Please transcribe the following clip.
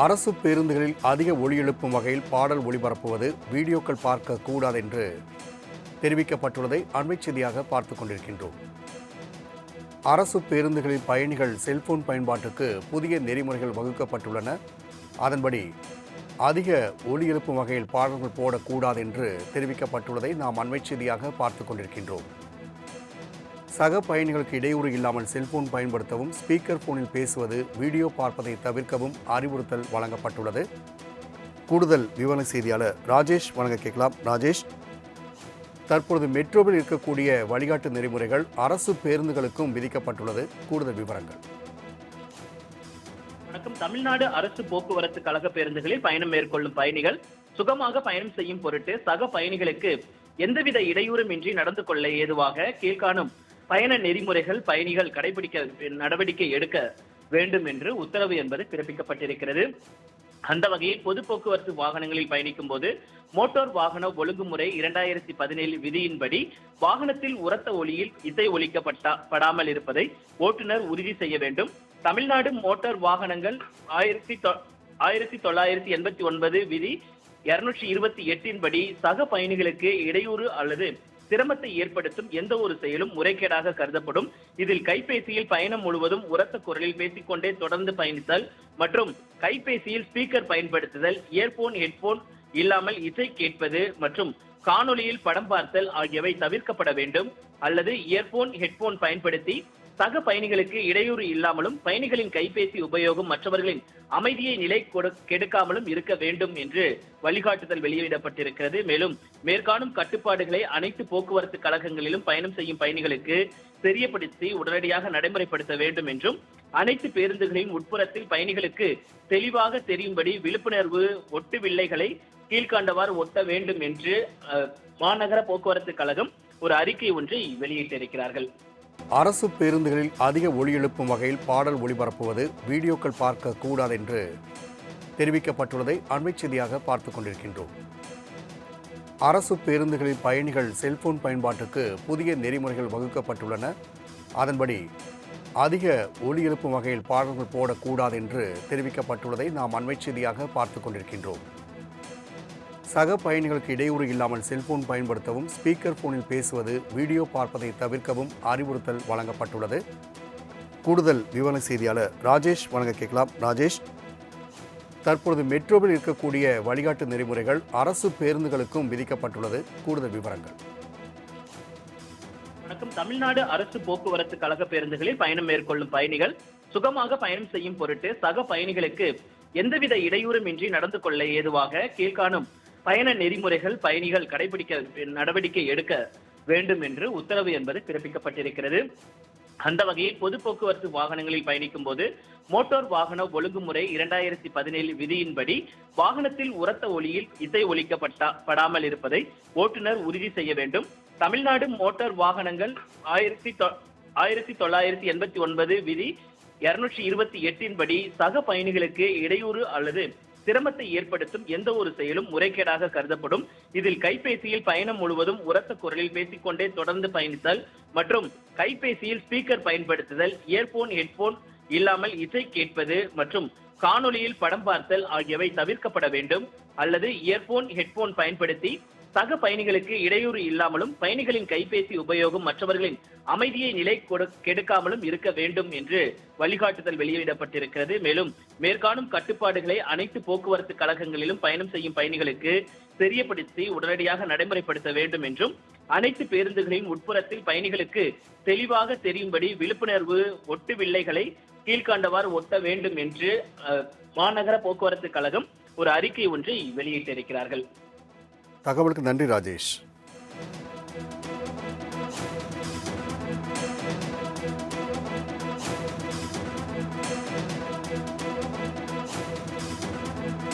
அரசு பேருந்துகளில் அதிக ஒலி எழுப்பும் வகையில் பாடல் ஒளிபரப்புவது வீடியோக்கள் பார்க்க கூடாது என்று தெரிவிக்கப்பட்டுள்ளதை அண்மைச் செய்தியாக பார்த்துக் கொண்டிருக்கின்றோம். அரசு பேருந்துகளில் பயணிகள் செல்போன் பயன்பாட்டுக்கு புதிய நெறிமுறைகள் வகுக்கப்பட்டுள்ளன. அதன்படி அதிக ஒலி எழுப்பும் வகையில் பாடல்கள் போடக்கூடாது என்று தெரிவிக்கப்பட்டுள்ளதை நாம் அண்மைச் செய்தியாக பார்த்துக் கொண்டிருக்கின்றோம். சக பயணிகளுக்கு இடையூறு இல்லாமல் செல்போன் பயன்படுத்தவும், ஸ்பீக்கர் போனில் பேசுவது, வீடியோ பார்ப்பதை தவிர்க்கவும் அறிவுறுத்தல் வழங்கப்பட்டுள்ளது. கூடுதல் விவர செய்தியாளர் ராஜேஷ் வழங்க கேட்கலாம். ராஜேஷ், தற்பொழுது மெட்ரோவில் இருக்கக்கூடிய வழிகாட்டு நெறிமுறைகள் அரசு பேருந்துகளுக்கும் விதிக்கப்பட்டுள்ளது. கூடுதல் விவரங்கள். வணக்கம். தமிழ்நாடு அரசு போக்குவரத்து கழக பேருந்துகளில் பயணம் மேற்கொள்ளும் பயணிகள் சுகமாக பயணம் செய்யும் பொருட்டு சக பயணிகளுக்கு எந்தவித இடையூறுமின்றி நடந்து கொள்ள ஏதுவாக கீழ்காணும் பயண நெறிமுறைகள் பயணிகள் கடைபிடிக்க நடவடிக்கை எடுக்க வேண்டும் என்று உத்தரவு என்பது பிறப்பிக்கப்பட்டிருக்கிறது. அந்த வகையில் பொது போக்குவரத்து வாகனங்களில் பயணிக்கும் போது மோட்டார் வாகன ஒழுங்குமுறை 2017 விதியின்படி வாகனத்தில் உரத்த ஒலியில் இசை ஒலிக்கப்படாமல் இருப்பதை ஓட்டுநர் உறுதி செய்ய வேண்டும். தமிழ்நாடு மோட்டார் வாகனங்கள் 1989 விதி 228 படி சக பயணிகளுக்கு இடையூறு அல்லது சிரமத்தை ஏற்படுத்தும் எந்த ஒரு செயலும் முறைகேடாக கருதப்படும். இதில் கைபேசியில் பயணம் முழுவதும் உரத்த குரலில் பேசிக்கொண்டே தொடர்ந்து பயணித்தல் மற்றும் கைபேசியில் ஸ்பீக்கர் பயன்படுத்துதல், இயர்போன் ஹெட்போன் இல்லாமல் இசை கேட்பது மற்றும் காணொலியில் படம் பார்த்தல் ஆகியவை தவிர்க்கப்பட வேண்டும். அல்லது இயர்போன் ஹெட்போன் பயன்படுத்தி சக பயணிகளுக்கு இடையூறு இல்லாமலும் பயணிகளின் கைபேசி உபயோகம் மற்றவர்களின் அமைதியை நிலை கெடுக்காமலும் இருக்க வேண்டும் என்று வழிகாட்டுதல் வெளியிடப்பட்டிருக்கிறது. மேலும் மேற்காணும் கட்டுப்பாடுகளை அனைத்து போக்குவரத்து கழகங்களிலும் பயணம் செய்யும் பயணிகளுக்கு தெரியப்படுத்தி உடனடியாக நடைமுறைப்படுத்த வேண்டும் என்றும், அனைத்து பேருந்துகளின் உட்புறத்தில் பயணிகளுக்கு தெளிவாக தெரியும்படி விழிப்புணர்வு ஒட்டு வில்லைகளை கீழ்கண்டவாறு ஒட்ட வேண்டும் என்று மாநகர போக்குவரத்து கழகம் ஒரு அறிக்கை ஒன்றை வெளியிட்டிருக்கிறார்கள். அரசு பேருந்துகளில் அதிக ஒலி எழுப்பும் வகையில் பாடல் ஒளிபரப்புவது வீடியோக்கள் பார்க்க கூடாது என்று தெரிவிக்கப்பட்டுள்ளதை அண்மைச் செய்தியாக பார்த்துக் கொண்டிருக்கின்றோம். அரசு பேருந்துகளில் பயணிகள் செல்போன் பயன்பாட்டுக்கு புதிய நெறிமுறைகள் வகுக்கப்பட்டுள்ளன. அதன்படி அதிக ஒலி எழுப்பும் வகையில் பாடல்கள் போடக்கூடாது என்று தெரிவிக்கப்பட்டுள்ளதை நாம் அண்மைச் செய்தியாக பார்த்துக் கொண்டிருக்கின்றோம். சக பயணிகளுக்கு இடையூறு இல்லாமல் செல்போன் பயன்படுத்தவும், ஸ்பீக்கர் போனில் பேசுவது, வீடியோ பார்ப்பதை தவிர்க்கவும் அறிவுறுத்தல் வழங்கப்பட்டுள்ளது. கூடுதல் விவர செய்தியாளர் ராஜேஷ் வழங்க கேட்கலாம். ராஜேஷ், தற்பொழுது மெட்ரோவில் இருக்கக்கூடிய வழிகாட்டு நெறிமுறைகள் அரசு பேருந்துகளுக்கும் விதிக்கப்பட்டுள்ளது. கூடுதல் விவரங்கள். வணக்கம். தமிழ்நாடு அரசு போக்குவரத்து கழக பேருந்துகளில் பயணம் மேற்கொள்ளும் பயணிகள் சுகமாக பயணம் செய்யும் பொருட்டு சக பயணிகளுக்கு எந்தவித இடையூறுமின்றி நடந்து கொள்ள ஏதுவாக கீழ்காணும் பயண நெறிமுறைகள் பயணிகள் கடைபிடிக்க நடவடிக்கை எடுக்க வேண்டும் என்று உத்தரவு என்பது பிறப்பிக்கப்பட்டிருக்கிறது. அந்த வகையில் பொது போக்குவரத்து வாகனங்களில் பயணிக்கும் போது மோட்டார் வாகன ஒழுங்குமுறை 2017 விதியின்படி வாகனத்தில் உரத்த ஒலியில் இசை ஒலிக்கப்படாமல் இருப்பதை ஓட்டுநர் உறுதி செய்ய வேண்டும். தமிழ்நாடு மோட்டார் வாகனங்கள் 1989 விதி 228 படி சக பயணிகளுக்கு இடையூறு அல்லது சிரமத்தை ஏற்படுத்தும் எந்த ஒரு செயலும் முறைகேடாக கருதப்படும். இதில் கைபேசியில் பயணம் முழுவதும் உரத்த குரலில் பேசிக்கொண்டே தொடர்ந்து பயணித்தல் மற்றும் கைபேசியில் ஸ்பீக்கர் பயன்படுத்துதல், இயர்போன் ஹெட்போன் இல்லாமல் இசை கேட்பது மற்றும் காணொலியில் படம் பார்த்தல் ஆகியவை தவிர்க்கப்பட வேண்டும். அல்லது இயர்போன் ஹெட்போன் பயன்படுத்தி சக பயணிகளுக்கு இடையூறு இல்லாமலும் பயணிகளின் கைபேசி உபயோகம் மற்றவர்களின் அமைதியை நிலை கெடுக்காமலும் இருக்க வேண்டும் என்று வழிகாட்டுதல் வெளியிடப்பட்டிருக்கிறது. மேலும் மேற்காணும் கட்டுப்பாடுகளை அனைத்து போக்குவரத்து கழகங்களிலும் பயணம் செய்யும் பயணிகளுக்கு தெரியப்படுத்தி உடனடியாக நடைமுறைப்படுத்த வேண்டும் என்றும், அனைத்து பேருந்துகளின் உட்புறத்தில் பயணிகளுக்கு தெளிவாக தெரியும்படி விழிப்புணர்வு ஒட்டு வில்லைகளை கீழ்கண்டவாறு ஒட்ட வேண்டும் என்று மாநகர போக்குவரத்து கழகம் ஒரு அறிக்கை ஒன்றை வெளியிட்டிருக்கிறார்கள். தகவலுக்கு நன்றி ராஜேஷ்.